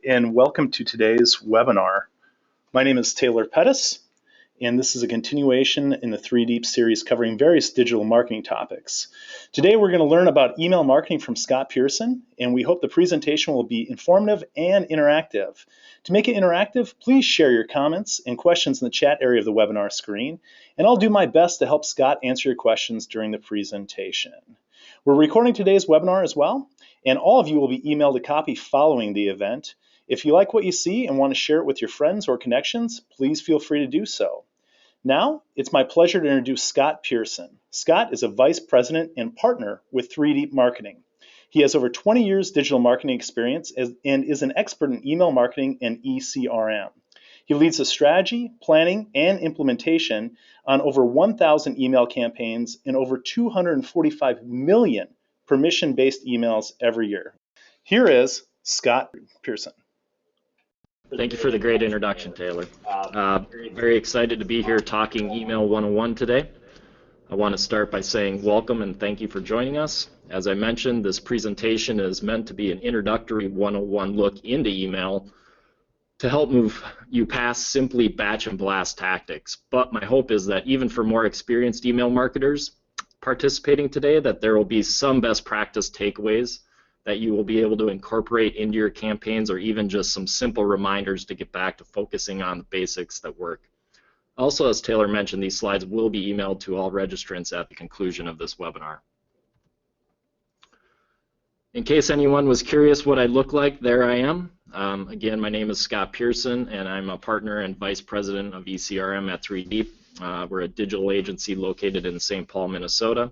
and welcome to today's webinar. My name is Taylor Pettis, and this is a continuation in the 3 Deep series covering various digital marketing topics. Today we're going to learn about email marketing from Scott Pearson, and we hope the presentation will be informative and interactive. To make it interactive, please share your comments and questions in the chat area of the webinar screen, and I'll do my best to help Scott answer your questions during the presentation. We're recording today's webinar as well, and all of you will be emailed a copy following the event. If you like what you see and want to share it with your friends or connections, please feel free to do so. Now, it's my pleasure to introduce Scott Pearson. Scott is a vice president and partner with 3 Deep Marketing. He has over 20 years digital marketing experience and is an expert in email marketing and eCRM. He leads the strategy, planning, and implementation on over 1,000 email campaigns and over 245 million permission-based emails every year. Here is Scott Pearson. Thank you for the great introduction, Taylor. Very excited to be here talking Email 101 today. I want to start by saying welcome and thank you for joining us. As I mentioned, this presentation is meant to be an introductory 101 look into email to help move you past simply batch and blast tactics. But my hope is that even for more experienced email marketers participating today, that there will be some best practice takeaways that you will be able to incorporate into your campaigns, or even just some simple reminders to get back to focusing on the basics that work. Also, as Taylor mentioned, these slides will be emailed to all registrants at the conclusion of this webinar. In case anyone was curious what I look like, there I am. Again, my name is Scott Pearson, and I'm a partner and vice president of eCRM at 3 Deep. We're a digital agency located in St. Paul, Minnesota.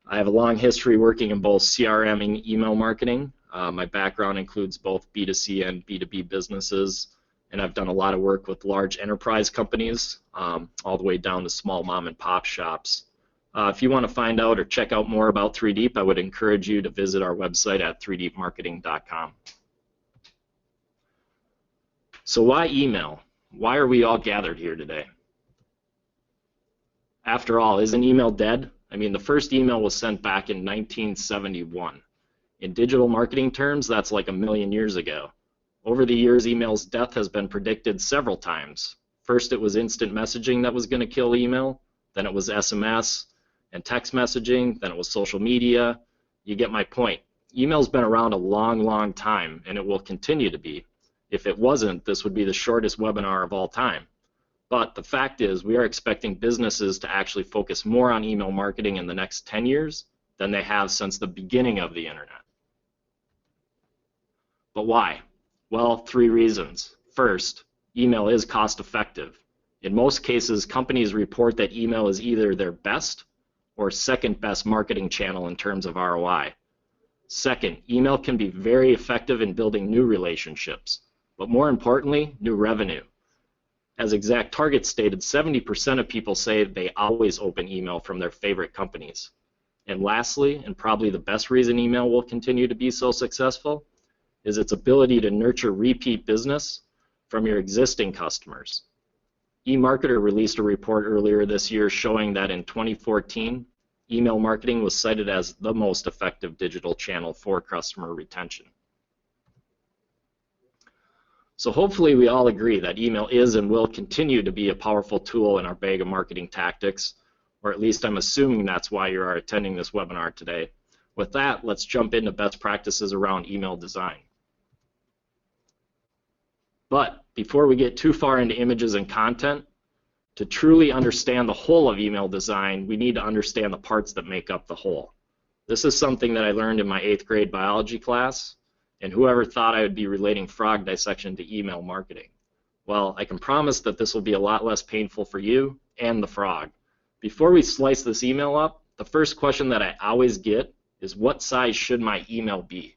I have a long history working in both CRM and email marketing. My background includes both B2C and B2B businesses, and I've done a lot of work with large enterprise companies, all the way down to small mom and pop shops. If you want to find out or check out more about 3 Deep, I would encourage you to visit our website at 3deepmarketing.com. So why email? Why are we all gathered here today? After all, isn't email dead? I mean, the first email was sent back in 1971. In digital marketing terms, that's like 1,000,000 years ago. Over the years, email's death has been predicted several times. First, it was instant messaging that was going to kill email. Then it was SMS and text messaging. Then it was social media. You get my point. Email's been around a long, long time, and it will continue to be. If it wasn't, this would be the shortest webinar of all time. But the fact is, we are expecting businesses to actually focus more on email marketing in the next 10 years than they have since the beginning of the internet. But why? Well, 3 reasons. First, email is cost effective. In most cases, companies report that email is either their best or second best marketing channel in terms of ROI. Second, email can be very effective in building new relationships, but more importantly, new revenue. As ExactTarget stated, 70% of people say they always open email from their favorite companies. And lastly, and probably the best reason email will continue to be so successful, is its ability to nurture repeat business from your existing customers. eMarketer released a report earlier this year showing that in 2014, email marketing was cited as the most effective digital channel for customer retention. So hopefully we all agree that email is and will continue to be a powerful tool in our bag of marketing tactics, or at least I'm assuming that's why you are attending this webinar today. With that, let's jump into best practices around email design. But before we get too far into images and content, to truly understand the whole of email design, we need to understand the parts that make up the whole. This is something that I learned in my 8th grade biology class. And whoever thought I would be relating frog dissection to email marketing? Well, I can promise that this will be a lot less painful for you and the frog. Before we slice this email up, the first question that I always get is, what size should my email be?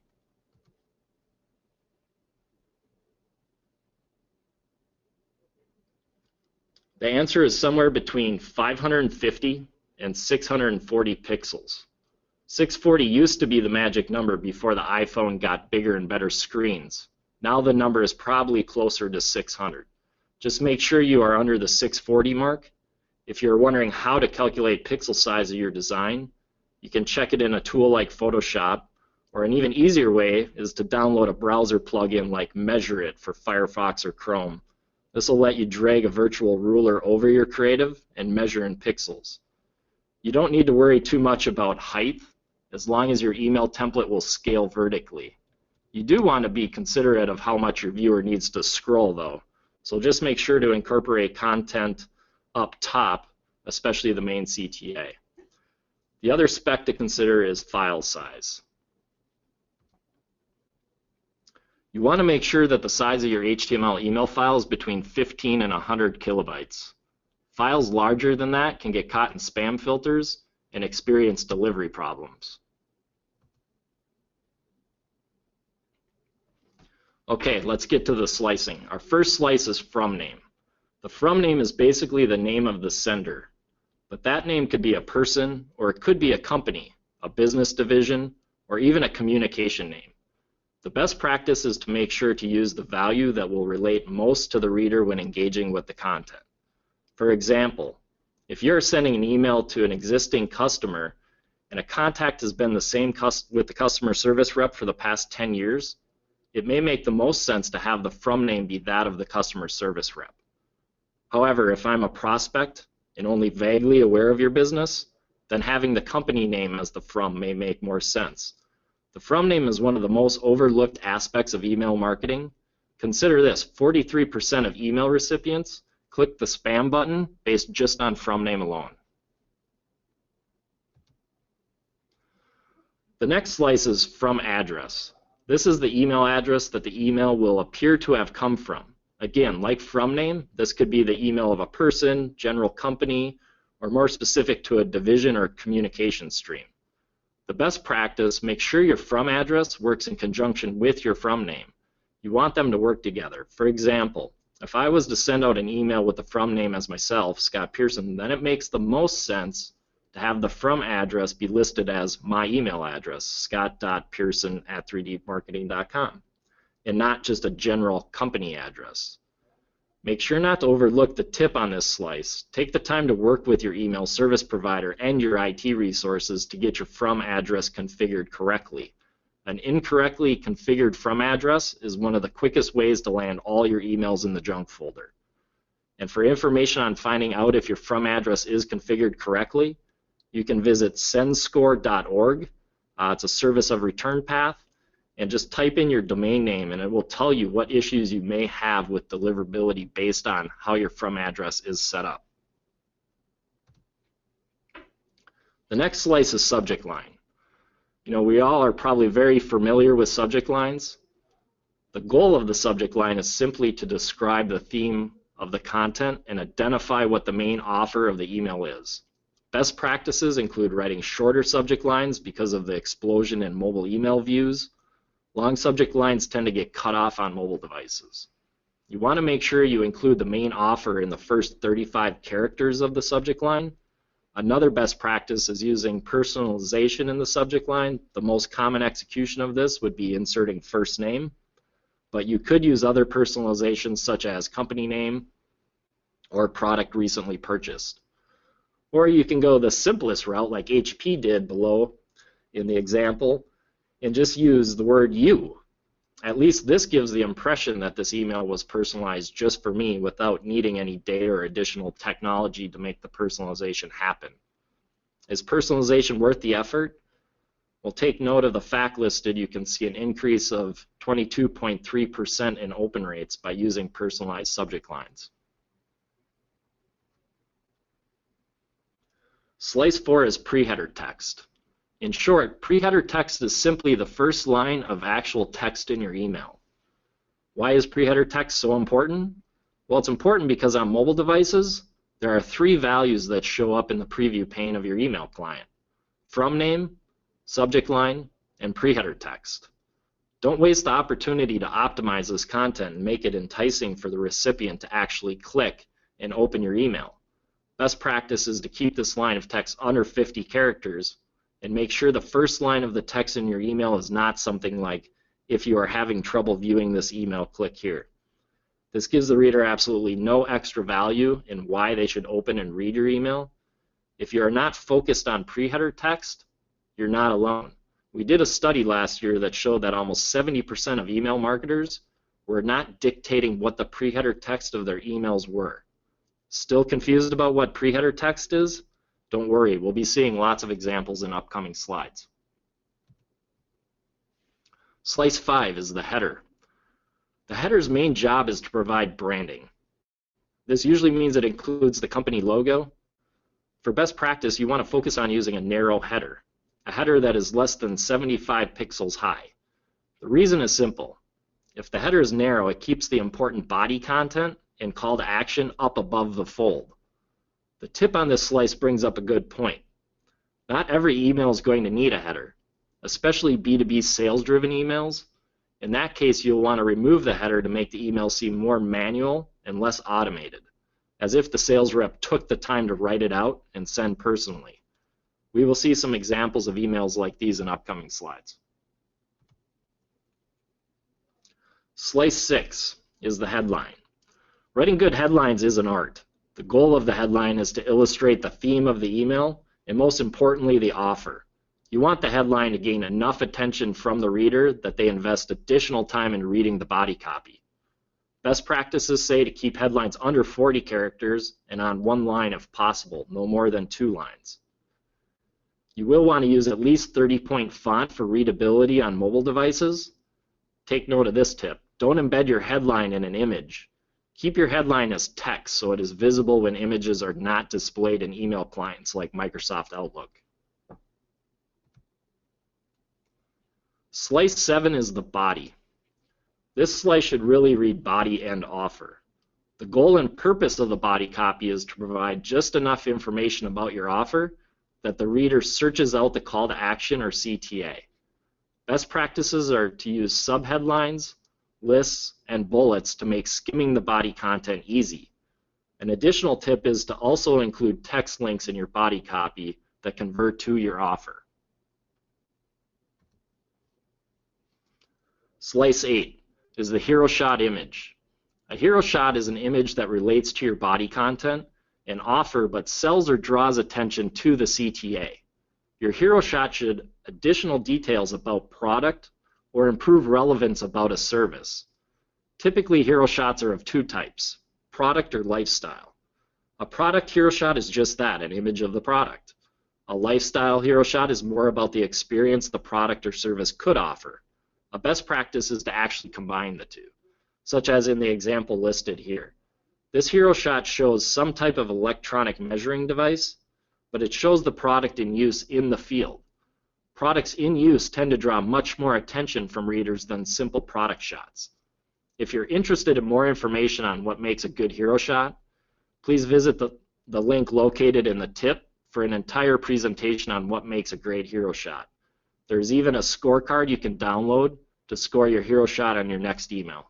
The answer is somewhere between 550 and 640 pixels. 640 used to be the magic number before the iPhone got bigger and better screens. Now the number is probably closer to 600. Just make sure you are under the 640 mark. If you're wondering how to calculate pixel size of your design, you can check it in a tool like Photoshop, Or an even easier way is to download a browser plugin like MeasureIt for Firefox or Chrome. This will let you drag a virtual ruler over your creative and measure in pixels. You don't need to worry too much about height as long as your email template will scale vertically. You do want to be considerate of how much your viewer needs to scroll though, so just make sure to incorporate content up top, especially the main CTA. The other spec to consider is file size. You want to make sure that the size of your HTML email file is between 15 and 100 kilobytes. Files larger than that can get caught in spam filters and experience delivery problems. Okay, let's get to the slicing. Our first slice is from name. The from name is basically the name of the sender, but that name could be a person or it could be a company, a business division, or even a communication name. The best practice is to make sure to use the value that will relate most to the reader when engaging with the content. For example, if you're sending an email to an existing customer and a contact has been the same with the customer service rep for the past 10 years, it may make the most sense to have the from name be that of the customer service rep. However, if I'm a prospect and only vaguely aware of your business, then having the company name as the from may make more sense. The from name is one of the most overlooked aspects of email marketing. Consider this, 43% of email recipients click the spam button based just on from name alone. The next slice is from address. This is the email address that the email will appear to have come from. Again, like from name, this could be the email of a person, general company, or more specific to a division or communication stream. The best practice, make sure your from address works in conjunction with your from name. You want them to work together. For example, if I was to send out an email with the from name as myself, Scott Pearson, then it makes the most sense to have the from address be listed as my email address, scott.pearson@3dmarketing.com, and not just a general company address. Make sure not to overlook the tip on this slice. Take the time to work with your email service provider and your IT resources to get your from address configured correctly. An incorrectly configured from address is one of the quickest ways to land all your emails in the junk folder. And for information on finding out if your from address is configured correctly, you can visit sendscore.org. It's a service of return path. And just type in your domain name and it will tell you what issues you may have with deliverability based on how your from address is set up. The next slice is subject line. You know, we all are probably very familiar with subject lines. The goal of the subject line is simply to describe the theme of the content and identify what the main offer of the email is. Best practices include writing shorter subject lines because of the explosion in mobile email views. Long subject lines tend to get cut off on mobile devices. You want to make sure you include the main offer in the first 35 characters of the subject line. Another best practice is using personalization in the subject line. The most common execution of this would be inserting first name, but you could use other personalizations such as company name or product recently purchased. Or you can go the simplest route like HP did below in the example, and just use the word you. At least this gives the impression that this email was personalized just for me without needing any data or additional technology to make the personalization happen. Is personalization worth the effort? Well, take note of the fact listed. You can see an increase of 22.3% in open rates by using personalized subject lines. Slice 4 is pre-header text. In short, pre-header text is simply the first line of actual text in your email. Why is pre-header text so important? Well, it's important because on mobile devices, there are 3 values that show up in the preview pane of your email client: from name, subject line, and pre-header text. Don't waste the opportunity to optimize this content and make it enticing for the recipient to actually click and open your email. Best practice is to keep this line of text under 50 characters and make sure the first line of the text in your email is not something like, if you are having trouble viewing this email, click here. This gives the reader absolutely no extra value in why they should open and read your email. If you are not focused on pre-header text, you're not alone. We did a study last year that showed that almost 70% of email marketers were not dictating what the pre-header text of their emails were. Still confused about what pre-header text is? Don't worry, we'll be seeing lots of examples in upcoming slides. Slice 5 is the header. The header's main job is to provide branding. This usually means it includes the company logo. For best practice, you want to focus on using a narrow header, a header that is less than 75 pixels high. The reason is simple. If the header is narrow, it keeps the important body content and call to action up above the fold. The tip on this slice brings up a good point. Not every email is going to need a header, especially B2B sales-driven emails. In that case, you'll want to remove the header to make the email seem more manual and less automated, as if the sales rep took the time to write it out and send personally. We will see some examples of emails like these in upcoming slides. Slice 6 is the headline. Writing good headlines is an art. The goal of the headline is to illustrate the theme of the email and, most importantly, the offer. You want the headline to gain enough attention from the reader that they invest additional time in reading the body copy. Best practices say to keep headlines under 40 characters and on one line if possible, no more than 2 lines. You will want to use at least 30-point font for readability on mobile devices. Take note of this tip. Don't embed your headline in an image. Keep your headline as text so it is visible when images are not displayed in email clients like Microsoft Outlook. Slice 7 is the body. This slice should really read body and offer. The goal and purpose of the body copy is to provide just enough information about your offer that the reader searches out the call to action or CTA. Best practices are to use subheadlines, lists, and bullets to make skimming the body content easy. An additional tip is to also include text links in your body copy that convert to your offer. Slice 8 is the hero shot image. A hero shot is an image that relates to your body content and offer but sells or draws attention to the CTA. Your hero shot should additional details about product or improve relevance about a service. Typically, hero shots are of 2 types, product or lifestyle. A product hero shot is just that, an image of the product. A lifestyle hero shot is more about the experience the product or service could offer. A best practice is to actually combine the 2, such as in the example listed here. This hero shot shows some type of electronic measuring device, but it shows the product in use in the field. Products in use tend to draw much more attention from readers than simple product shots. If you're interested in more information on what makes a good hero shot, please visit the link located in the tip for an entire presentation on what makes a great hero shot. There's even a scorecard you can download to score your hero shot on your next email.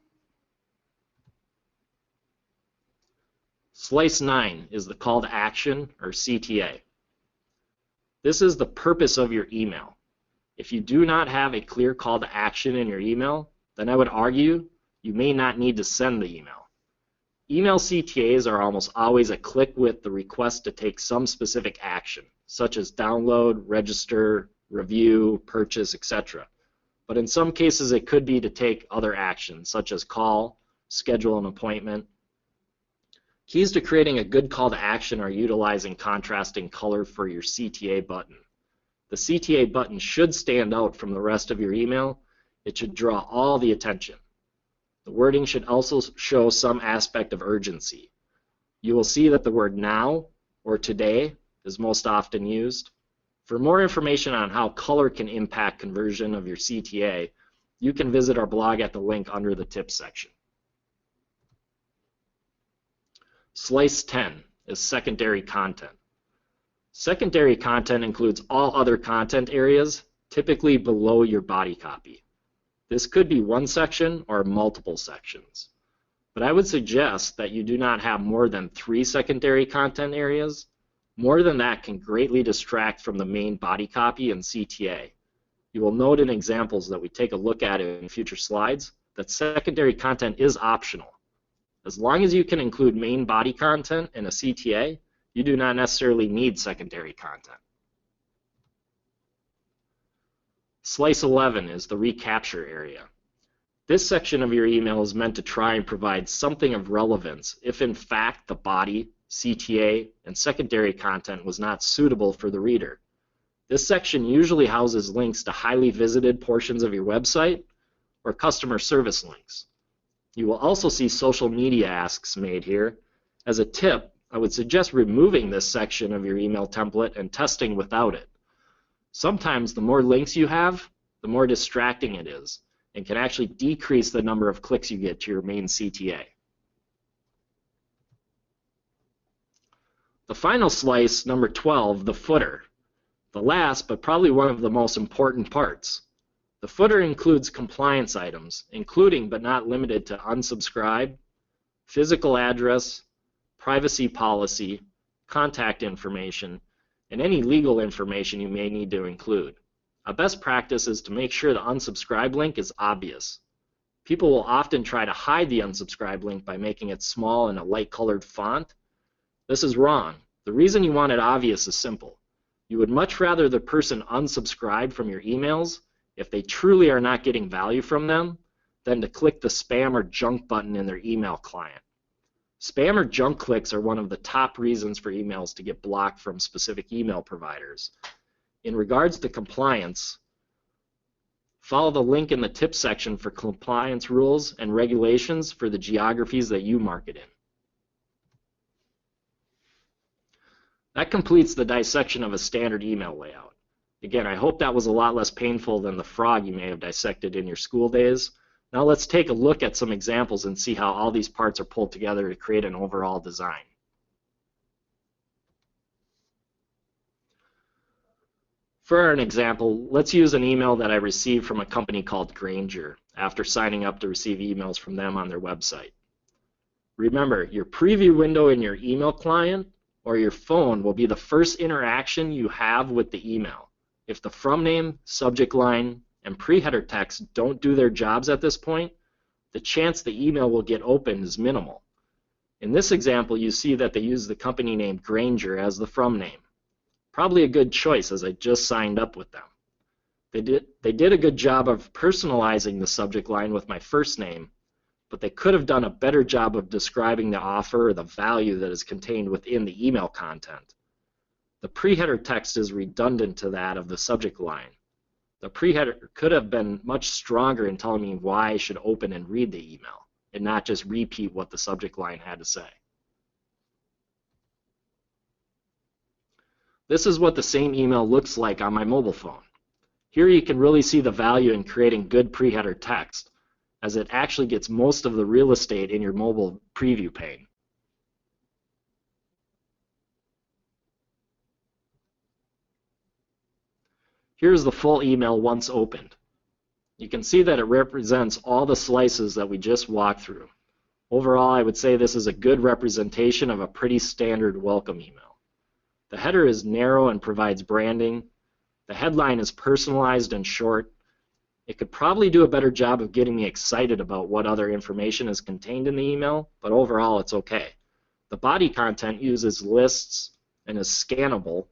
Slice 9 is the call to action or CTA. This is the purpose of your email. If you do not have a clear call to action in your email, then I would argue you may not need to send the email. Email CTAs are almost always a click with the request to take some specific action, such as download, register, review, purchase, etc. But in some cases it could be to take other actions, such as call, schedule an appointment. Keys to creating a good call to action are utilizing contrasting color for your CTA button. The CTA button should stand out from the rest of your email. It should draw all the attention. The wording should also show some aspect of urgency. You will see that the word now or today is most often used. For more information on how color can impact conversion of your CTA, you can visit our blog at the link under the tips section. Slice 10 is secondary content. Secondary content includes all other content areas, typically below your body copy. This could be one section or multiple sections. But I would suggest that you do not have more than 3 secondary content areas. More than that can greatly distract from the main body copy and CTA. You will note in examples that we take a look at in future slides that secondary content is optional. As long as you can include main body content in a CTA, you do not necessarily need secondary content. Slice 11 is the recapture area. This section of your email is meant to try and provide something of relevance if in fact the body, CTA, and secondary content was not suitable for the reader. This section usually houses links to highly visited portions of your website or customer service links. You will also see social media asks made here. As a tip, I would suggest removing this section of your email template and testing without it. Sometimes the more links you have, the more distracting it is, and can actually decrease the number of clicks you get to your main CTA. The final slice, number 12, the footer. The last, but probably one of the most important parts. The footer includes compliance items, including but not limited to unsubscribe, physical address, privacy policy, contact information, and any legal information you may need to include. A best practice is to make sure the unsubscribe link is obvious. People will often try to hide the unsubscribe link by making it small in a light-colored font. This is wrong. The reason you want it obvious is simple. You would much rather the person unsubscribe from your emails if they truly are not getting value from them than to click the spam or junk button in their email client. Spam or junk clicks are one of the top reasons for emails to get blocked from specific email providers. In regards to compliance, follow the link in the tips section for compliance rules and regulations for the geographies that you market in. That completes the dissection of a standard email layout. Again, I hope that was a lot less painful than the frog you may have dissected in your school days. Now let's take a look at some examples and see how all these parts are pulled together to create an overall design. For an example, let's use an email that I received from a company called Grainger after signing up to receive emails from them on their website. Remember, your preview window in your email client or your phone will be the first interaction you have with the email. If the from name, subject line, and pre-header text don't do their jobs at this point, the chance the email will get opened is minimal. In this example, you see that they use the company name Grainger as the from name. Probably a good choice as I just signed up with them. They did a good job of personalizing the subject line with my first name, but they could have done a better job of describing the offer or the value that is contained within the email content. The pre-header text is redundant to that of the subject line. The pre-header could have been much stronger in telling me why I should open and read the email, and not just repeat what the subject line had to say. This is what the same email looks like on my mobile phone. Here you can really see the value in creating good pre-header text, as it actually gets most of the real estate in your mobile preview pane. Here's the full email once opened. You can see that it represents all the slices that we just walked through. Overall, I would say this is a good representation of a pretty standard welcome email. The header is narrow and provides branding. The headline is personalized and short. It could probably do a better job of getting me excited about what other information is contained in the email, but overall it's okay. The body content uses lists and is scannable.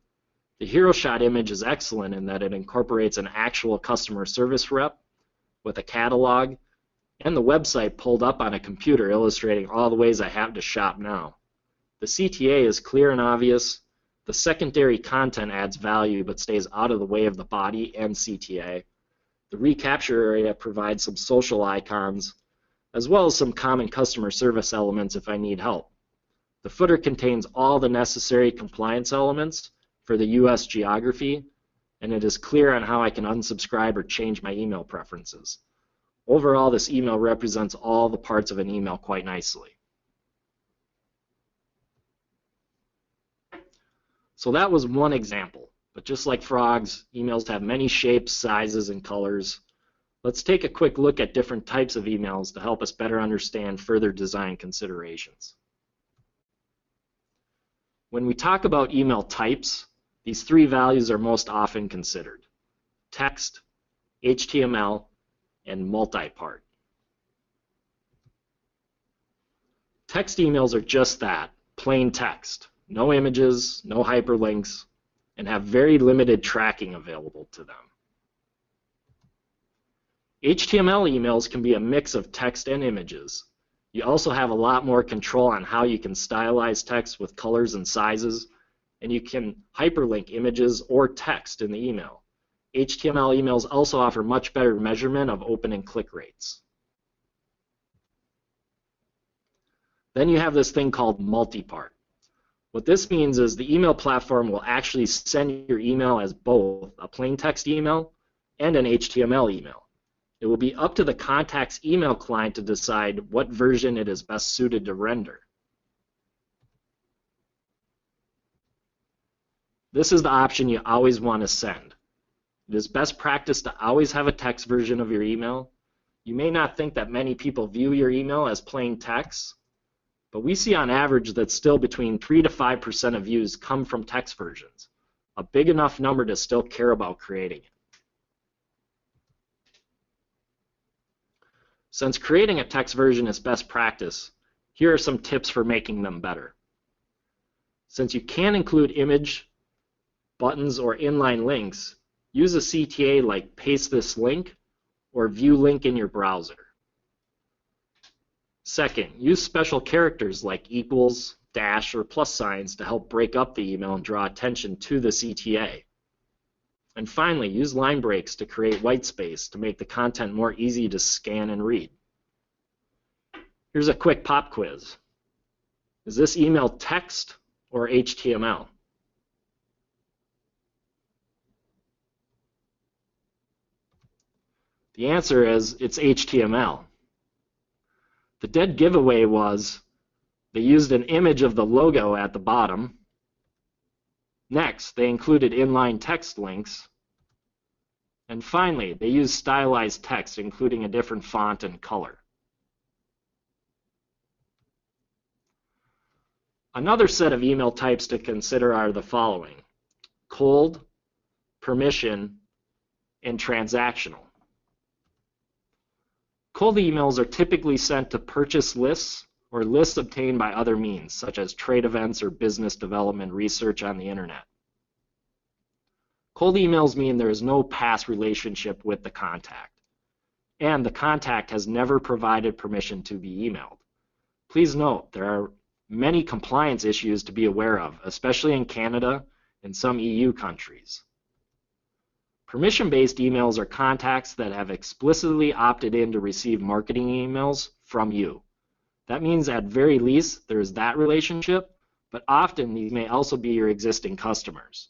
The hero shot image is excellent in that it incorporates an actual customer service rep with a catalog and the website pulled up on a computer illustrating all the ways I have to shop now. The CTA is clear and obvious. The secondary content adds value but stays out of the way of the body and CTA. The recapture area provides some social icons as well as some common customer service elements if I need help. The footer contains all the necessary compliance elements for the US geography, and it is clear on how I can unsubscribe or change my email preferences. Overall, this email represents all the parts of an email quite nicely. So that was one example, but just like frogs, emails have many shapes, sizes, and colors. Let's take a quick look at different types of emails to help us better understand further design considerations. When we talk about email types, these three values are most often considered: text, HTML, and multi-part. Text emails are just that, plain text, no images, no hyperlinks, and have very limited tracking available to them. HTML emails can be a mix of text and images. You also have a lot more control on how you can stylize text with colors and sizes, and you can hyperlink images or text in the email. HTML emails also offer much better measurement of open and click rates. Then you have this thing called multi-part. What this means is the email platform will actually send your email as both a plain text email and an HTML email. It will be up to the contact's email client to decide what version it is best suited to render. This is the option you always want to send. It is best practice to always have a text version of your email. You may not think that many people view your email as plain text, but we see on average that still between 3 to 5% of views come from text versions, a big enough number to still care about creating it. Since creating a text version is best practice, here are some tips for making them better. Since you can include image, buttons, or inline links, use a CTA like paste this link or view link in your browser. Second, use special characters like equals, dash, or plus signs to help break up the email and draw attention to the CTA. And finally, use line breaks to create white space to make the content more easy to scan and read. Here's a quick pop quiz. Is this email text or HTML? The answer is it's HTML. The dead giveaway was they used an image of the logo at the bottom. Next, they included inline text links. And finally, they used stylized text, including a different font and color. Another set of email types to consider are the following: cold, permission, and transactional. Cold emails are typically sent to purchase lists or lists obtained by other means, such as trade events or business development research on the internet. Cold emails mean there is no past relationship with the contact, and the contact has never provided permission to be emailed. Please note, there are many compliance issues to be aware of, especially in Canada and some EU countries. Permission-based emails are contacts that have explicitly opted in to receive marketing emails from you. That means at very least there is that relationship, but often these may also be your existing customers.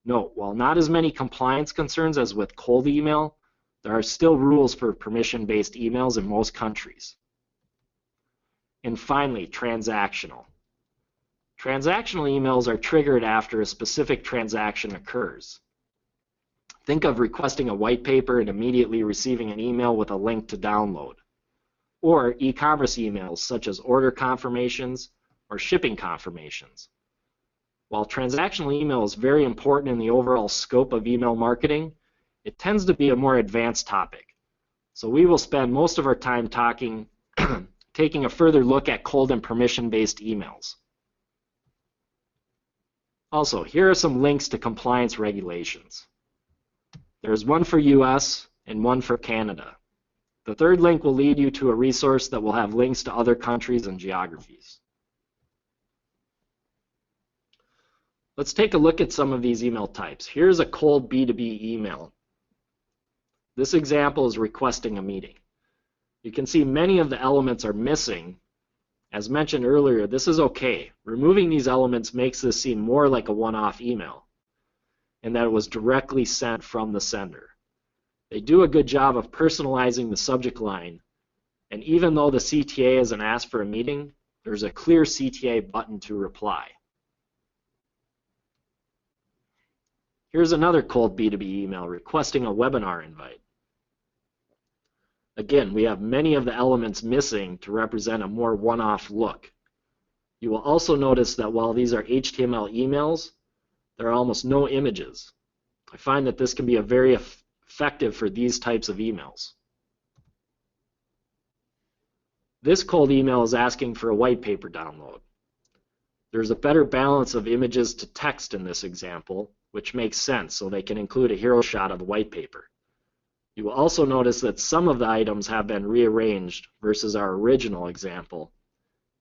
Note, while not as many compliance concerns as with cold email, there are still rules for permission-based emails in most countries. And finally, transactional. Transactional emails are triggered after a specific transaction occurs. Think of requesting a white paper and immediately receiving an email with a link to download. Or e-commerce emails such as order confirmations or shipping confirmations. While transactional email is very important in the overall scope of email marketing, it tends to be a more advanced topic. So we will spend most of our time taking a further look at cold and permission-based emails. Also, here are some links to compliance regulations. There's one for US and one for Canada. The third link will lead you to a resource that will have links to other countries and geographies. Let's take a look at some of these email types. Here's a cold B2B email. This example is requesting a meeting. You can see many of the elements are missing. As mentioned earlier, this is okay. Removing these elements makes this seem more like a one-off email, and that it was directly sent from the sender. They do a good job of personalizing the subject line, and even though the CTA isn't asked for a meeting, there's a clear CTA button to reply. Here's another cold B2B email requesting a webinar invite. Again, we have many of the elements missing to represent a more one-off look. You will also notice that while these are HTML emails, there are almost no images. I find that this can be very effective for these types of emails. This cold email is asking for a white paper download. There's a better balance of images to text in this example, which makes sense, so they can include a hero shot of the white paper. You will also notice that some of the items have been rearranged versus our original example.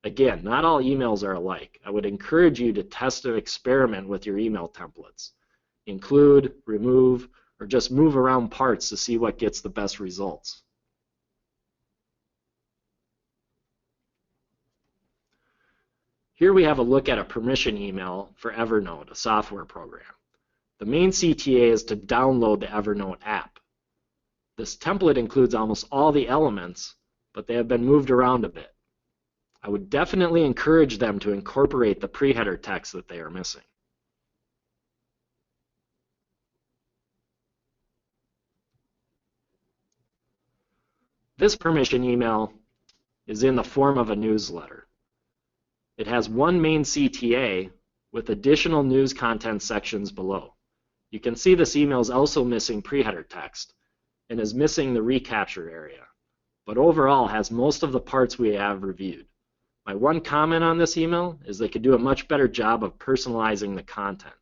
Again, not all emails are alike. I would encourage you to test and experiment with your email templates. Include, remove, or just move around parts to see what gets the best results. Here we have a look at a permission email for Evernote, a software program. The main CTA is to download the Evernote app. This template includes almost all the elements, but they have been moved around a bit. I would definitely encourage them to incorporate the pre-header text that they are missing. This permission email is in the form of a newsletter. It has one main CTA with additional news content sections below. You can see this email is also missing pre-header text and is missing the recapture area, but overall has most of the parts we have reviewed. My one comment on this email is they could do a much better job of personalizing the content.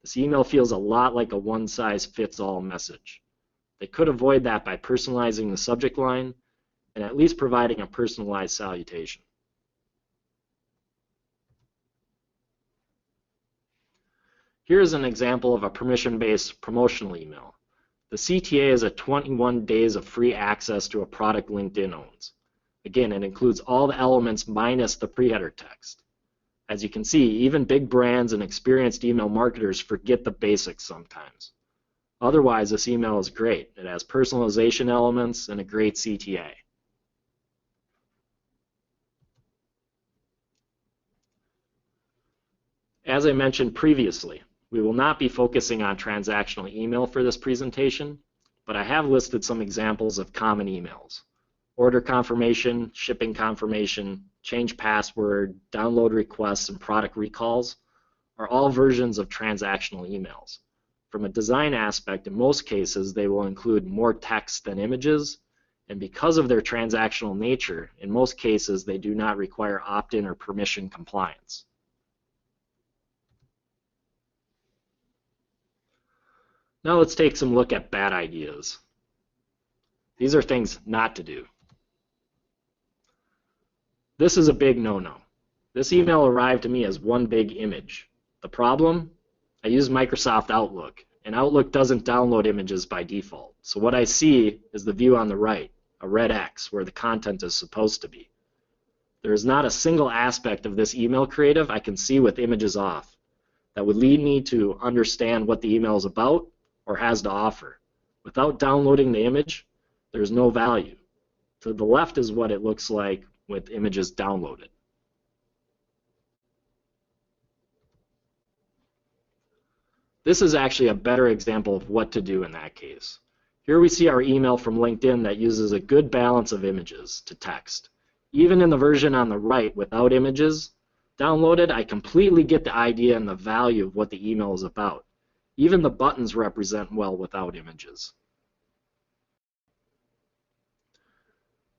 This email feels a lot like a one-size-fits-all message. They could avoid that by personalizing the subject line and at least providing a personalized salutation. Here's an example of a permission-based promotional email. The CTA is a 21 days of free access to a product LinkedIn owns. Again, it includes all the elements minus the pre-header text. As you can see, even big brands and experienced email marketers forget the basics sometimes. Otherwise, this email is great. It has personalization elements and a great CTA. As I mentioned previously, we will not be focusing on transactional email for this presentation, but I have listed some examples of common emails. Order confirmation, shipping confirmation, change password, download requests, and product recalls are all versions of transactional emails. From a design aspect, in most cases, they will include more text than images, and because of their transactional nature, in most cases, they do not require opt-in or permission compliance. Now let's take some look at bad ideas. These are things not to do. This is a big no-no. This email arrived to me as one big image. The problem? I use Microsoft Outlook, and Outlook doesn't download images by default. So what I see is the view on the right, a red X, where the content is supposed to be. There is not a single aspect of this email creative I can see with images off that would lead me to understand what the email is about or has to offer. Without downloading the image, there's no value. To the left is what it looks like with images downloaded. This is actually a better example of what to do in that case. Here we see our email from LinkedIn that uses a good balance of images to text. Even in the version on the right without images downloaded, I completely get the idea and the value of what the email is about. Even the buttons represent well without images.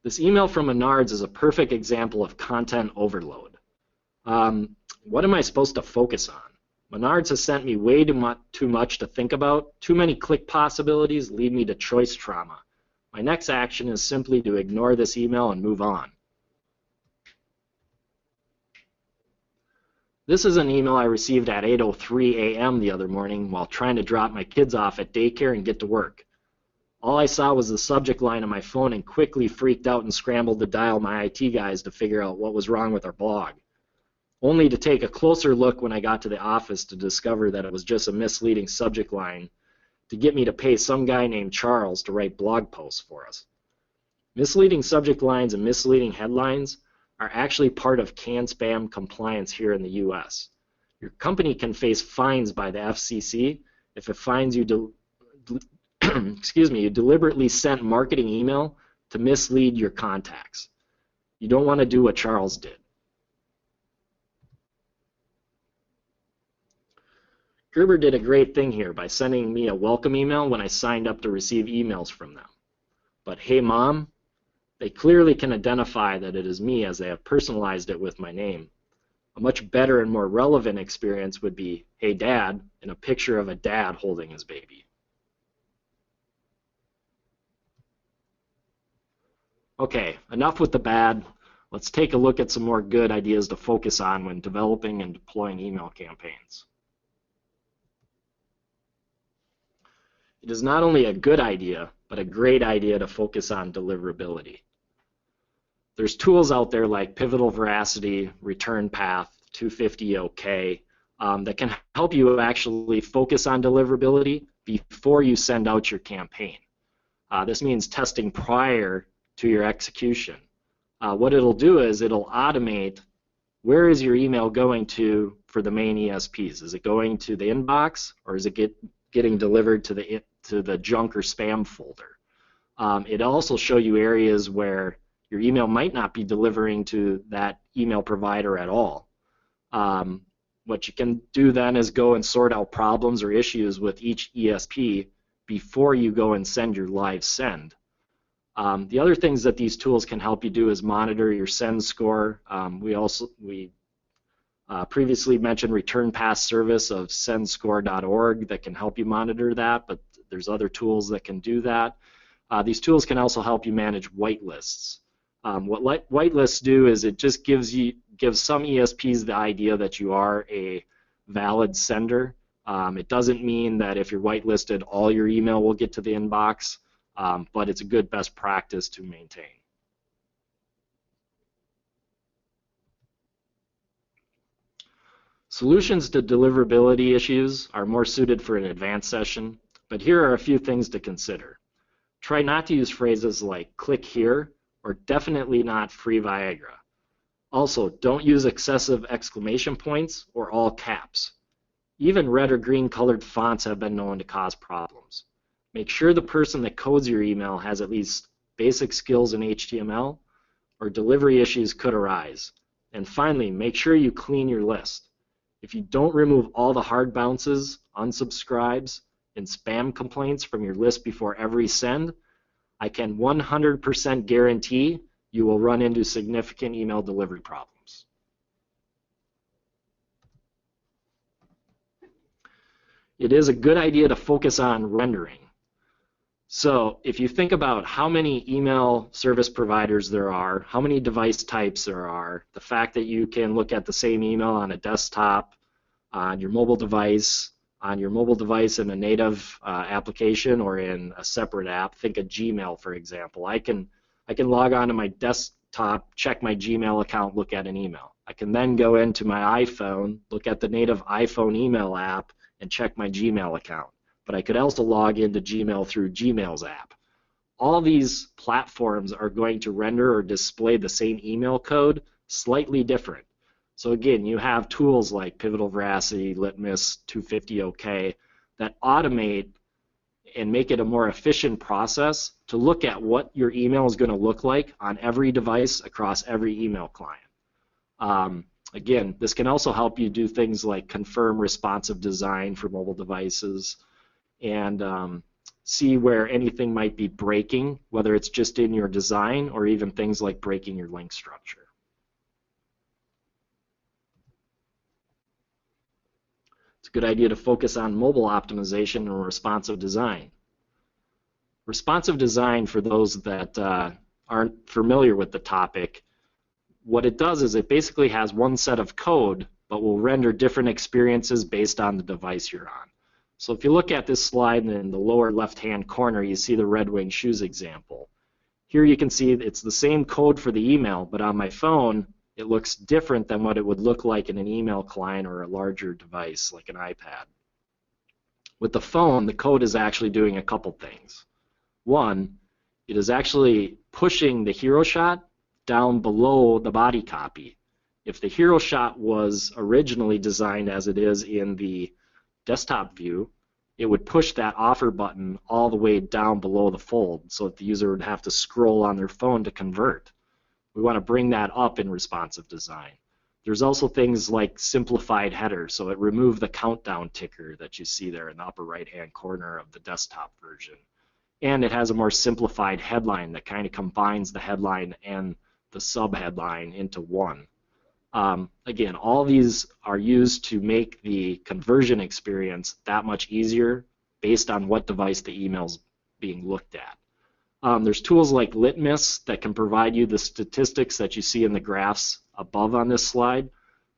This email from Menards is a perfect example of content overload. What am I supposed to focus on? Menards has sent me way too much to think about. Too many click possibilities lead me to choice trauma. My next action is simply to ignore this email and move on. This is an email I received at 8:03 a.m. the other morning while trying to drop my kids off at daycare and get to work. All I saw was the subject line on my phone and quickly freaked out and scrambled to dial my IT guys to figure out what was wrong with our blog, only to take a closer look when I got to the office to discover that it was just a misleading subject line to get me to pay some guy named Charles to write blog posts for us. Misleading subject lines and misleading headlines are actually part of CAN-SPAM compliance here in the US. Your company can face fines by the FCC if it finds you you deliberately sent marketing email to mislead your contacts. You don't want to do what Charles did. Gerber did a great thing here by sending me a welcome email when I signed up to receive emails from them. But hey mom, they clearly can identify that it is me as they have personalized it with my name. A much better and more relevant experience would be, hey dad, and a picture of a dad holding his baby. Okay, enough with the bad. Let's take a look at some more good ideas to focus on when developing and deploying email campaigns. It is not only a good idea, but a great idea to focus on deliverability. There's tools out there like Pivotal Veracity, Return Path, 250 OK that can help you actually focus on deliverability before you send out your campaign. This means testing prior to your execution. What it'll do is it'll automate where is your email going to for the main ESPs. Is it going to the inbox, or is it getting delivered to the junk or spam folder? It also show you areas where your email might not be delivering to that email provider at all. What you can do then is go and sort out problems or issues with each ESP before you go and send your live send. The other things that these tools can help you do is monitor your send score. We previously mentioned Return Path service of sendscore.org that can help you monitor that, but there's other tools that can do that. These tools can also help you manage whitelists. What whitelists do is it just gives some ESPs the idea that you are a valid sender. It doesn't mean that if you're whitelisted, all your email will get to the inbox, but it's a good best practice to maintain. Solutions to deliverability issues are more suited for an advanced session, but here are a few things to consider. Try not to use phrases like click here or definitely not free Viagra. Also, don't use excessive exclamation points or all caps. Even red or green colored fonts have been known to cause problems. Make sure the person that codes your email has at least basic skills in HTML, or delivery issues could arise. And finally, make sure you clean your list. If you don't remove all the hard bounces, unsubscribes, and spam complaints from your list before every send, I can 100% guarantee you will run into significant email delivery problems. It is a good idea to focus on rendering. So if you think about how many email service providers there are, how many device types there are, the fact that you can look at the same email on a desktop, on your mobile device in a native application or in a separate app, think of Gmail for example. I can log on to my desktop, check my Gmail account, look at an email. I can then go into my iPhone, look at the native iPhone email app, and check my Gmail account. But I could also log into Gmail through Gmail's app. All these platforms are going to render or display the same email code slightly different. So again, you have tools like Pivotal Veracity, Litmus, 250 OK that automate and make it a more efficient process to look at what your email is going to look like on every device across every email client. Again, this can also help you do things like confirm responsive design for mobile devices and see where anything might be breaking, whether it's just in your design or even things like breaking your link structure. It's a good idea to focus on mobile optimization and responsive design. Responsive design, for those that aren't familiar with the topic, what it does is it basically has one set of code but will render different experiences based on the device you're on. So if you look at this slide in the lower left-hand corner, you see the Red Wing shoes example. Here you can see it's the same code for the email, but on my phone it looks different than what it would look like in an email client or a larger device like an iPad. With the phone, the code is actually doing a couple things. One, it is actually pushing the hero shot down below the body copy. If the hero shot was originally designed as it is in the desktop view, it would push that offer button all the way down below the fold so that the user would have to scroll on their phone to convert. We want to bring that up in responsive design. There's also things like simplified header, so it removed the countdown ticker that you see there in the upper right-hand corner of the desktop version. And it has a more simplified headline that kind of combines the headline and the subheadline into one. Again, all these are used to make the conversion experience that much easier based on what device the email's being looked at. There's tools like Litmus that can provide you the statistics that you see in the graphs above on this slide.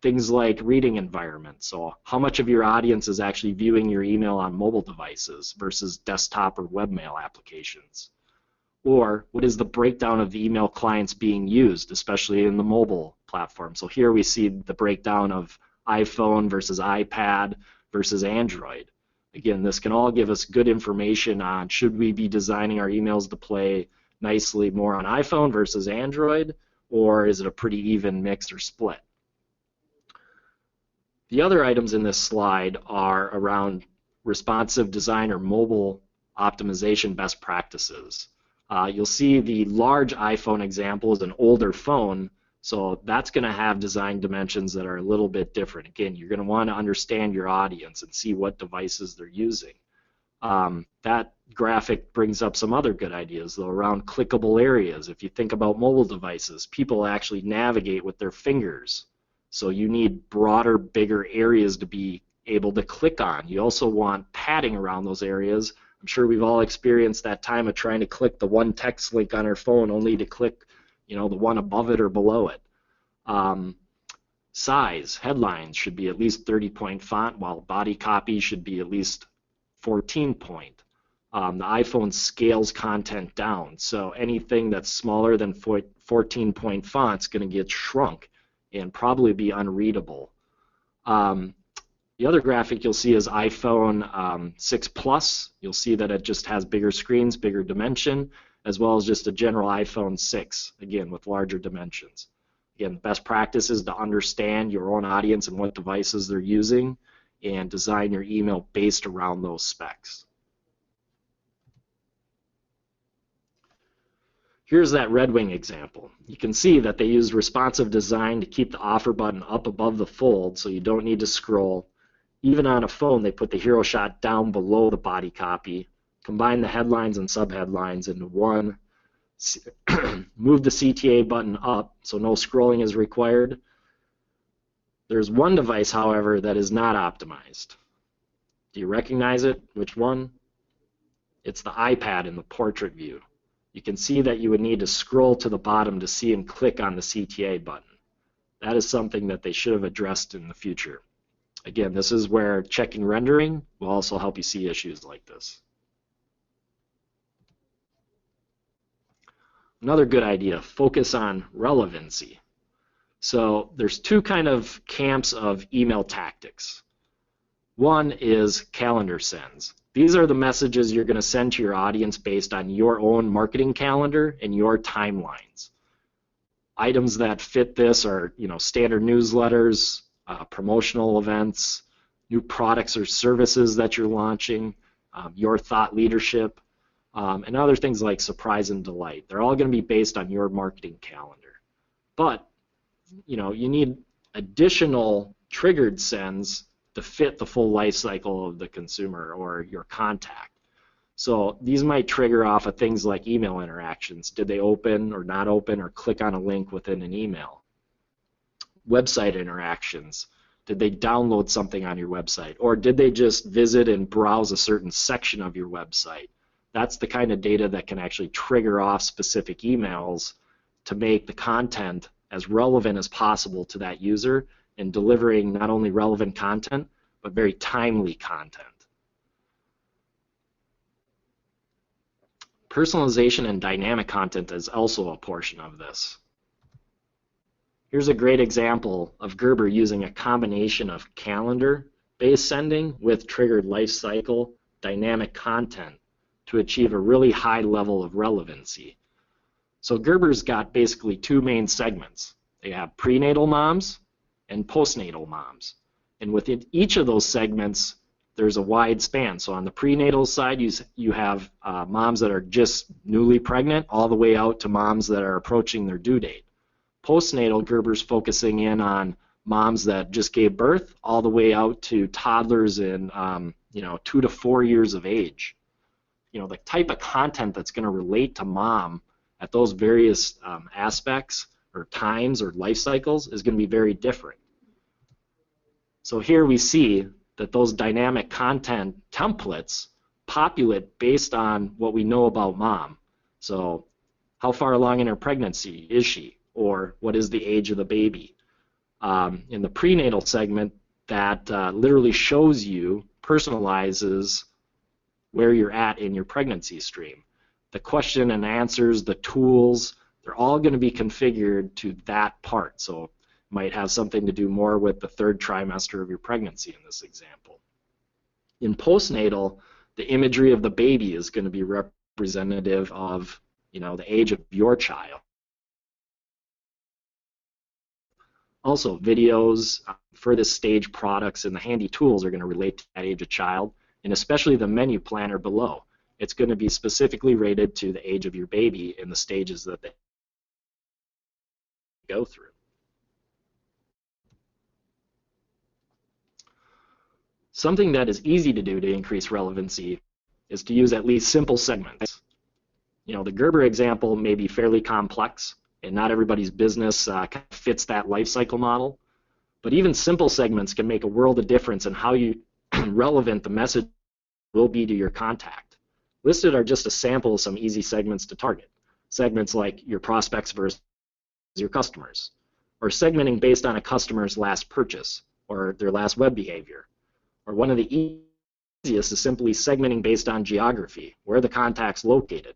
Things like reading environment. So how much of your audience is actually viewing your email on mobile devices versus desktop or webmail applications? Or what is the breakdown of the email clients being used, especially in the mobile platform? So here we see the breakdown of iPhone versus iPad versus Android. Again, this can all give us good information on should we be designing our emails to play nicely more on iPhone versus Android, or is it a pretty even mix or split? The other items in this slide are around responsive design or mobile optimization best practices. You'll see the large iPhone example is an older phone, so that's going to have design dimensions that are a little bit different. Again, you're going to want to understand your audience and see what devices they're using. That graphic brings up some other good ideas, though, around clickable areas. If you think about mobile devices, people actually navigate with their fingers. So you need broader, bigger areas to be able to click on. You also want padding around those areas. I'm sure we've all experienced that time of trying to click the one text link on our phone only to click, the one above it or below it. Size, headlines should be at least 30-point font, while body copy should be at least 14-point. The iPhone scales content down, so anything that's smaller than 14-point font is going to get shrunk and probably be unreadable. The other graphic you'll see is iPhone 6 Plus. You'll see that it just has bigger screens, bigger dimension, as well as just a general iPhone 6, again, with larger dimensions. Again, best practice is to understand your own audience and what devices they're using and design your email based around those specs. Here's that Red Wing example. You can see that they used responsive design to keep the offer button up above the fold so you don't need to scroll. Even on a phone, they put the hero shot down below the body copy, combine the headlines and subheadlines into one, move the CTA button up so no scrolling is required. There's one device, however, that is not optimized. Do you recognize it? Which one? It's the iPad in the portrait view. You can see that you would need to scroll to the bottom to see and click on the CTA button. That is something that they should have addressed in the future. Again, this is where checking rendering will also help you see issues like this. Another good idea, focus on relevancy. So there's two kind of camps of email tactics. One is calendar sends. These are the messages you're going to send to your audience based on your own marketing calendar and your timelines. Items that fit this are, standard newsletters, promotional events, new products or services that you're launching, your thought leadership, and other things like surprise and delight. They're all going to be based on your marketing calendar. But, you need additional triggered sends to fit the full life cycle of the consumer or your contact. So these might trigger off of things like email interactions. Did they open or not open or click on a link within an email? Website interactions. Did they download something on your website? Or did they just visit and browse a certain section of your website? That's the kind of data that can actually trigger off specific emails to make the content as relevant as possible to that user and delivering not only relevant content, but very timely content. Personalization and dynamic content is also a portion of this. Here's a great example of Gerber using a combination of calendar-based sending with triggered lifecycle dynamic content to achieve a really high level of relevancy. So Gerber's got basically two main segments. They have prenatal moms and postnatal moms. And within each of those segments, there's a wide span. So on the prenatal side, you have moms that are just newly pregnant all the way out to moms that are approaching their due date. Postnatal, Gerber's focusing in on moms that just gave birth all the way out to toddlers in 2 to 4 years of age. The type of content that's going to relate to mom at those various aspects or times or life cycles is going to be very different. So here we see that those dynamic content templates populate based on what we know about mom. So how far along in her pregnancy is she? Or what is the age of the baby? In the prenatal segment, that literally shows you, personalizes where you're at in your pregnancy stream. The question and answers, the tools, they're all going to be configured to that part. So it might have something to do more with the third trimester of your pregnancy in this example. In postnatal, the imagery of the baby is going to be representative of, the age of your child. Also, videos, furthest stage products, and the handy tools are going to relate to that age of child, and especially the menu planner below. It's going to be specifically rated to the age of your baby and the stages that they go through. Something that is easy to do to increase relevancy is to use at least simple segments. The Gerber example may be fairly complex, and not everybody's business kind of fits that life cycle model. But even simple segments can make a world of difference in how relevant the message will be to your contact. Listed are just a sample of some easy segments to target. Segments like your prospects versus your customers, or segmenting based on a customer's last purchase or their last web behavior. Or one of the easiest is simply segmenting based on geography, where the contact's located.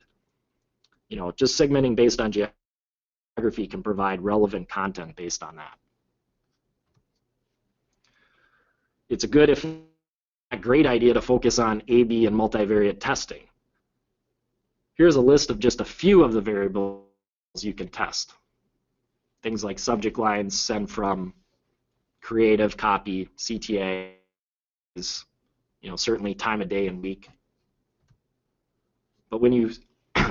Just segmenting based on geography can provide relevant content based on that. It's a good, if not a great idea, to focus on A/B and multivariate testing. Here's a list of just a few of the variables you can test. Things like subject lines, send from, creative, copy, CTAs, certainly time of day and week. But when you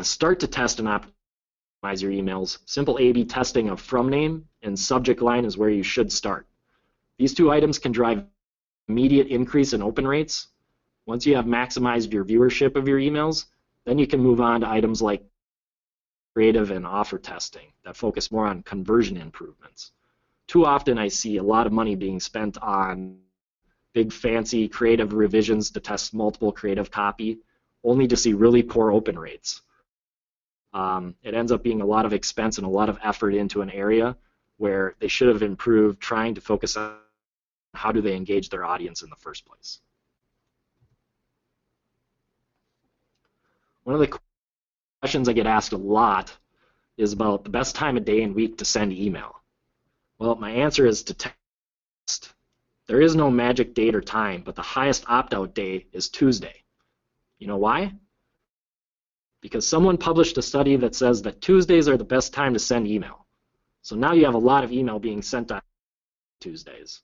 start to test and optimize your emails, simple A/B testing of from name and subject line is where you should start. These two items can drive immediate increase in open rates. Once you have maximized your viewership of your emails, then you can move on to items like creative and offer testing that focus more on conversion improvements. Too often I see a lot of money being spent on big fancy creative revisions to test multiple creative copy, only to see really poor open rates. It ends up being a lot of expense and a lot of effort into an area where they should have improved trying to focus on how do they engage their audience in the first place. One of the questions I get asked a lot is about the best time of day and week to send email. Well, my answer is to test. There is no magic date or time, but the highest opt-out day is Tuesday. You know why? Because someone published a study that says that Tuesdays are the best time to send email. So now you have a lot of email being sent on Tuesdays.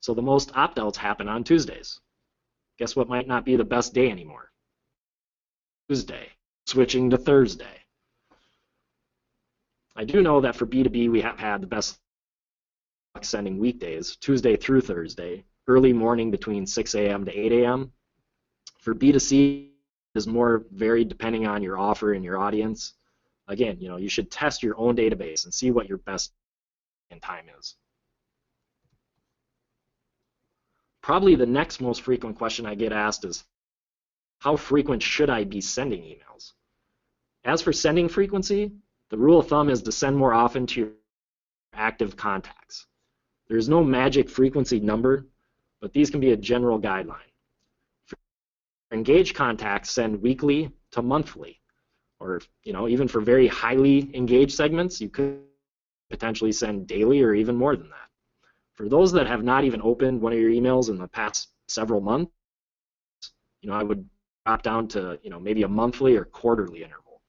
So the most opt-outs happen on Tuesdays. Guess what might not be the best day anymore? Tuesday, switching to Thursday. I do know that for B2B we have had the best luck sending weekdays, Tuesday through Thursday, early morning between 6 a.m. to 8 a.m. For B2C, is more varied depending on your offer and your audience. Again, you should test your own database and see what your best time is. Probably the next most frequent question I get asked is, how frequent should I be sending emails? As for sending frequency, the rule of thumb is to send more often to your active contacts. There's no magic frequency number, but these can be a general guideline. Engaged contacts, send weekly to monthly, or even for very highly engaged segments, you could potentially send daily or even more than that. For those that have not even opened one of your emails in the past several months, I would drop down to maybe a monthly or quarterly interval.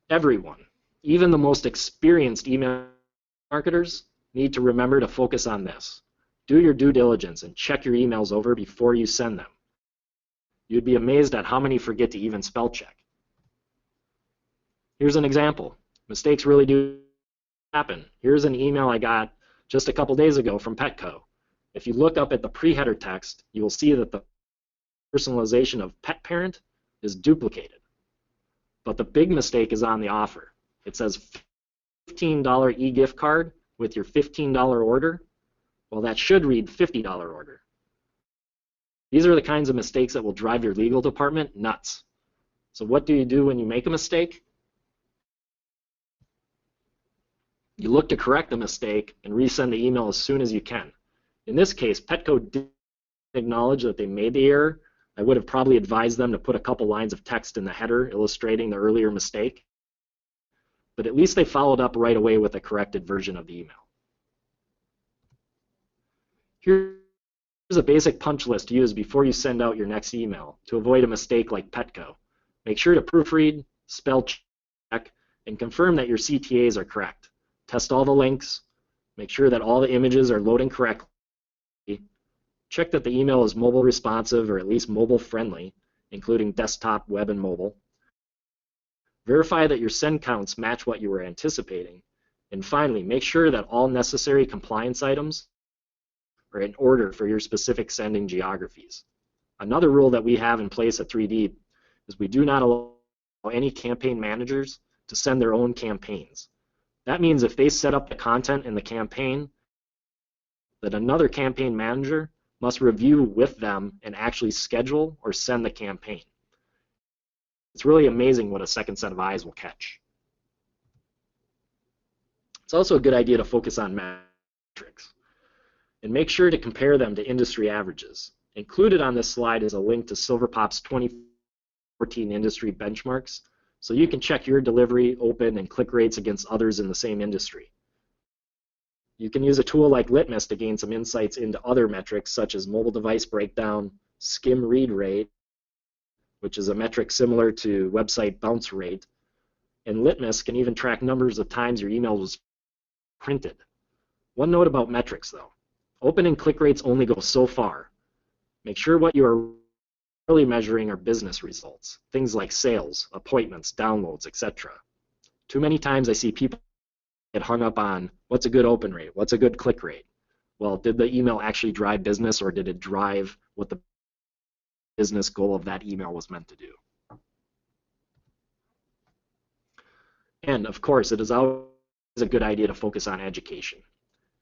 Everyone, even the most experienced email marketers, need to remember to focus on this. Do your due diligence and check your emails over before you send them. You'd be amazed at how many forget to even spell check. Here's an example. Mistakes really do happen. Here's an email I got just a couple days ago from Petco. If you look up at the pre-header text, you will see that the personalization of pet parent is duplicated. But the big mistake is on the offer. It says $15 e-gift card with your $15 order. Well, that should read $50 order. These are the kinds of mistakes that will drive your legal department nuts. So what do you do when you make a mistake? You look to correct the mistake and resend the email as soon as you can. In this case, Petco did acknowledge that they made the error. I would have probably advised them to put a couple lines of text in the header illustrating the earlier mistake, but at least they followed up right away with a corrected version of the email. Here's a basic punch list to use before you send out your next email to avoid a mistake like Petco. Make sure to proofread, spell check, and confirm that your CTAs are correct. Test all the links, make sure that all the images are loading correctly, check that the email is mobile responsive or at least mobile friendly, including desktop, web, and mobile. Verify that your send counts match what you were anticipating. And finally, make sure that all necessary compliance items are in order for your specific sending geographies. Another rule that we have in place at 3D is we do not allow any campaign managers to send their own campaigns. That means if they set up the content in the campaign, that another campaign manager must review with them and actually schedule or send the campaign. It's really amazing what a second set of eyes will catch. It's also a good idea to focus on metrics and make sure to compare them to industry averages. Included on this slide is a link to Silverpop's 2014 industry benchmarks, so you can check your delivery, open, and click rates against others in the same industry. You can use a tool like Litmus to gain some insights into other metrics such as mobile device breakdown, skim read rate, which is a metric similar to website bounce rate, and Litmus can even track numbers of times your email was printed. One note about metrics though, open and click rates only go so far. Make sure what you are really measuring are business results, things like sales, appointments, downloads, etc. Too many times I see people get hung up on what's a good open rate, what's a good click rate. Well, did the email actually drive business, or did it drive what the business goal of that email was meant to do? And of course, it is always a good idea to focus on education.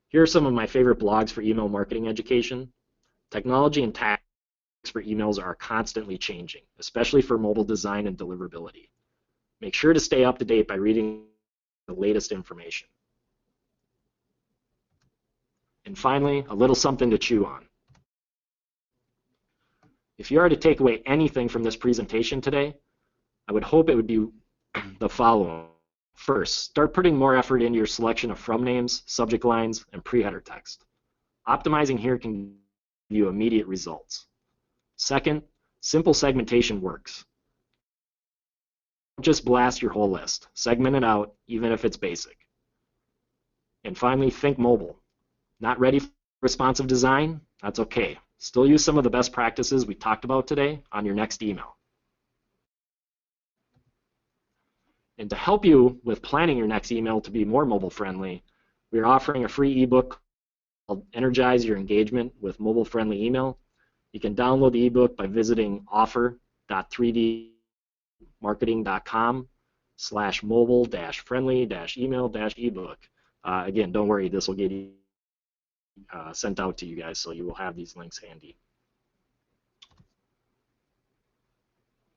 Here are some of my favorite blogs for email marketing education. Technology and tactics for emails are constantly changing, especially for mobile design and deliverability. Make sure to stay up to date by reading the latest information. And finally, a little something to chew on. If you are to take away anything from this presentation today, I would hope it would be the following. First, start putting more effort into your selection of from names, subject lines, and pre-header text. Optimizing here can give you immediate results. Second, simple segmentation works. Don't just blast your whole list. Segment it out, even if it's basic. And finally, think mobile. Not ready for responsive design? That's okay. Still use some of the best practices we talked about today on your next email. And to help you with planning your next email to be more mobile friendly, we are offering a free ebook called Energize Your Engagement with Mobile Friendly Email. You can download the ebook by visiting offer.3dmarketing.com/mobile-friendly-email-ebook. Again, don't worry, this will get sent out to you guys, so you will have these links handy.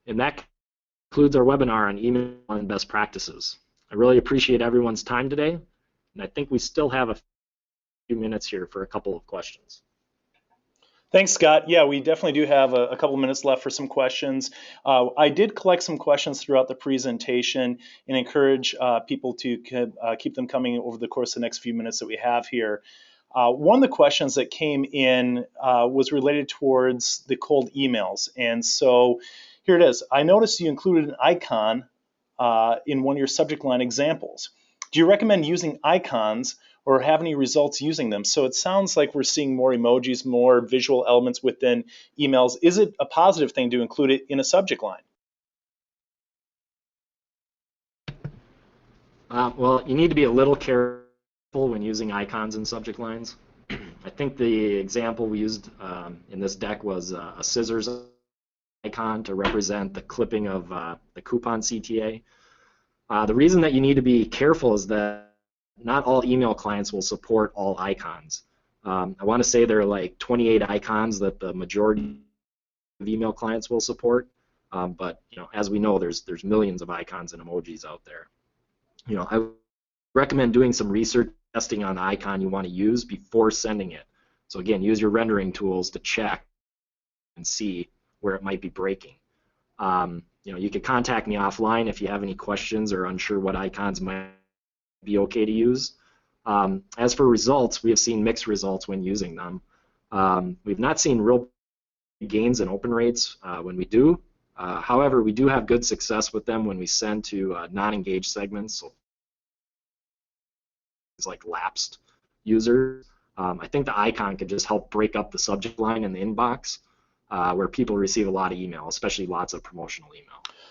And that concludes our webinar on email and best practices. I really appreciate everyone's time today, and I think we still have a few minutes here for a couple of questions. Thanks, Scott. Yeah, we definitely do have a couple minutes left for some questions. I did collect some questions throughout the presentation and encourage people to keep them coming over the course of the next few minutes that we have here. One of the questions that came in was related towards the cold emails. And so here it is. I noticed you included an icon in one of your subject line examples. Do you recommend using icons or have any results using them? So it sounds like we're seeing more emojis, more visual elements within emails. Is it a positive thing to include it in a subject line? Well, you need to be a little careful when using icons in subject lines. I think the example we used in this deck was a scissors icon to represent the clipping of the coupon CTA. The reason that you need to be careful is that not all email clients will support all icons. I want to say there are like 28 icons that the majority email clients will support. But as we know, there's millions of icons and emojis out there. I recommend doing some research testing on the icon you want to use before sending it. So again, use your rendering tools to check and see where it might be breaking. You can contact me offline if you have any questions or unsure what icons might be okay to use. As for results, we have seen mixed results when using them. We've not seen real gains in open rates when we do. However, we do have good success with them when we send to non-engaged segments, so things like lapsed users. I think the icon could just help break up the subject line in the inbox where people receive a lot of email, especially lots of promotional email.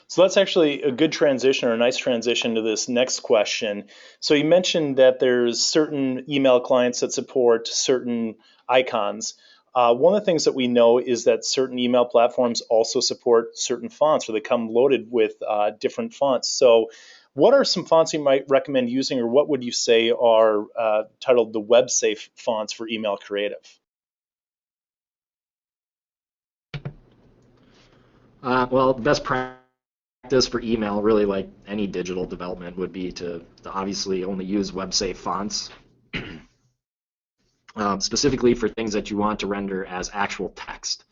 So that's actually a good transition, or a nice transition to this next question. So you mentioned that there's certain email clients that support certain icons. One of the things that we know is that certain email platforms also support certain fonts, or they come loaded with different fonts. So what are some fonts you might recommend using, or what would you say are titled the web-safe fonts for email creative? Well, the best practice for email, really like any digital development, would be to obviously only use web-safe fonts, specifically for things that you want to render as actual text,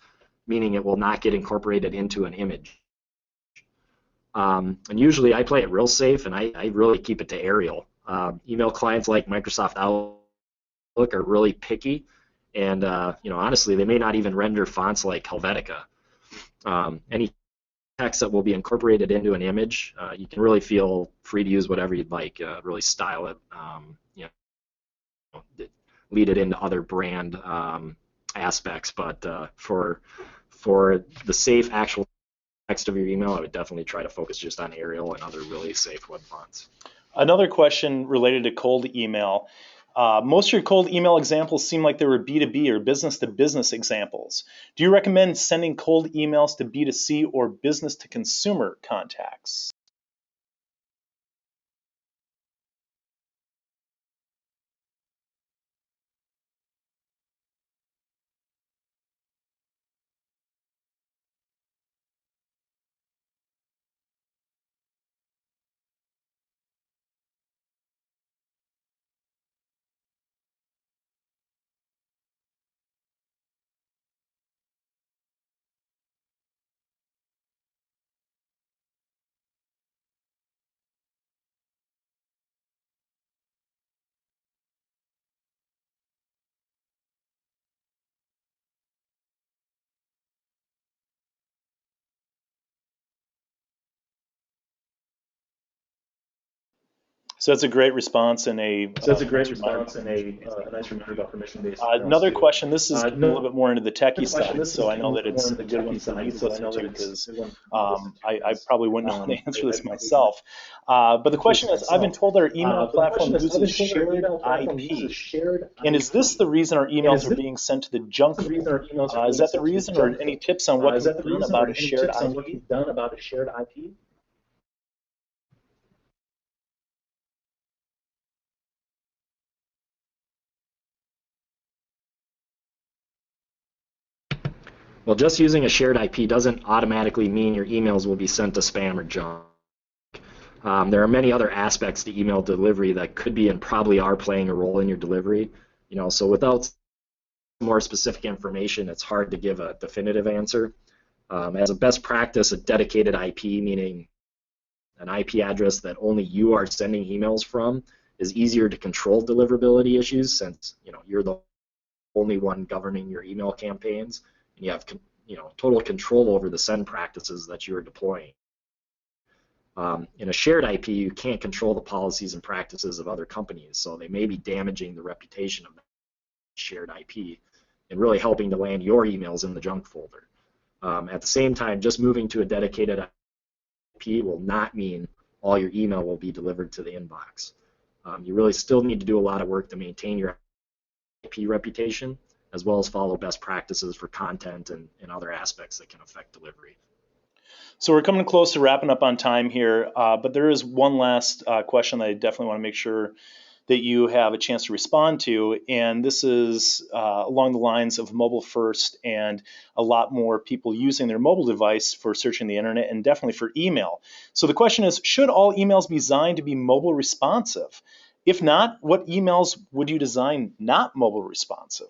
meaning it will not get incorporated into an image. And usually I play it real safe, and I really keep it to Arial. Email clients like Microsoft Outlook are really picky, and honestly, they may not even render fonts like Helvetica. Any text that will be incorporated into an image, you can really feel free to use whatever you'd like, really style it, lead it into other brand aspects, but for the safe actual text of your email, I would definitely try to focus just on Arial and other really safe web fonts. Another question related to cold email. Most of your cold email examples seem like they were B2B or business-to-business examples. Do you recommend sending cold emails to B2C or business-to-consumer contacts? So that's a great response and a nice reminder about permission-based. Another question, this is a little bit more into the techie side, so I know that it's a good one for me to listen to, because I probably wouldn't know the answer to this myself. But the question is, I've been told our email platform uses shared IP. And is this the reason our emails are being sent to the junk folder? Is that the reason, or any tips on what can be done about a shared IP? Well, just using a shared IP doesn't automatically mean your emails will be sent to spam or junk. There are many other aspects to email delivery that could be and probably are playing a role in your delivery. So without more specific information, it's hard to give a definitive answer. As a best practice, a dedicated IP, meaning an IP address that only you are sending emails from, is easier to control deliverability issues, since you're the only one governing your email campaigns, and you have total control over the send practices that you are deploying. In a shared IP, you can't control the policies and practices of other companies, so they may be damaging the reputation of the shared IP and really helping to land your emails in the junk folder. At the same time, just moving to a dedicated IP will not mean all your email will be delivered to the inbox. You really still need to do a lot of work to maintain your IP reputation, as well as follow best practices for content and other aspects that can affect delivery. So we're coming close to wrapping up on time here, but there is one last question that I definitely want to make sure that you have a chance to respond to, and this is along the lines of mobile first and a lot more people using their mobile device for searching the internet and definitely for email. So the question is, should all emails be designed to be mobile responsive? If not, what emails would you design not mobile responsive?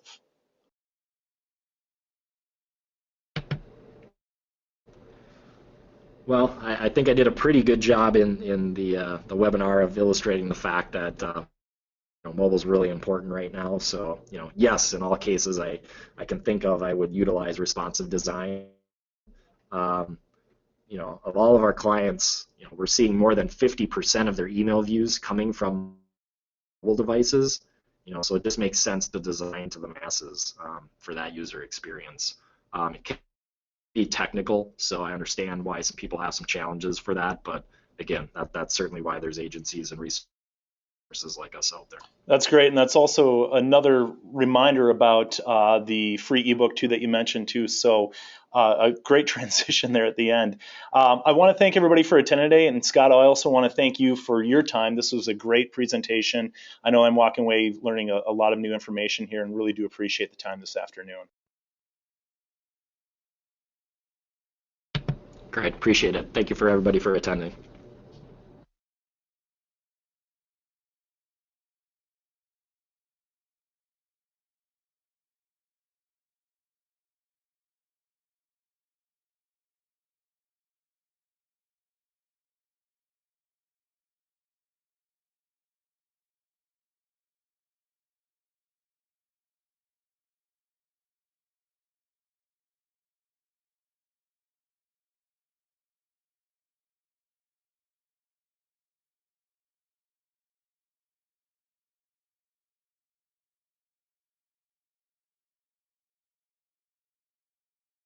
Well, I think I did a pretty good job in the webinar of illustrating the fact that mobile is really important right now. So yes, in all cases I can think of, I would utilize responsive design. Um, of all of our clients, we're seeing more than 50% of their email views coming from mobile devices. So it just makes sense to design to the masses for that user experience. It can be technical, so I understand why some people have some challenges for that, but again, that's certainly why there's agencies and resources like us out there. That's great, and that's also another reminder about the free ebook too that you mentioned too. So a great transition there at the end. I want to thank everybody for attending today, and Scott, I also want to thank you for your time. This was a great presentation. I know I'm walking away learning a lot of new information here, and really do appreciate the time this afternoon. Great, appreciate it. Thank you for everybody for attending.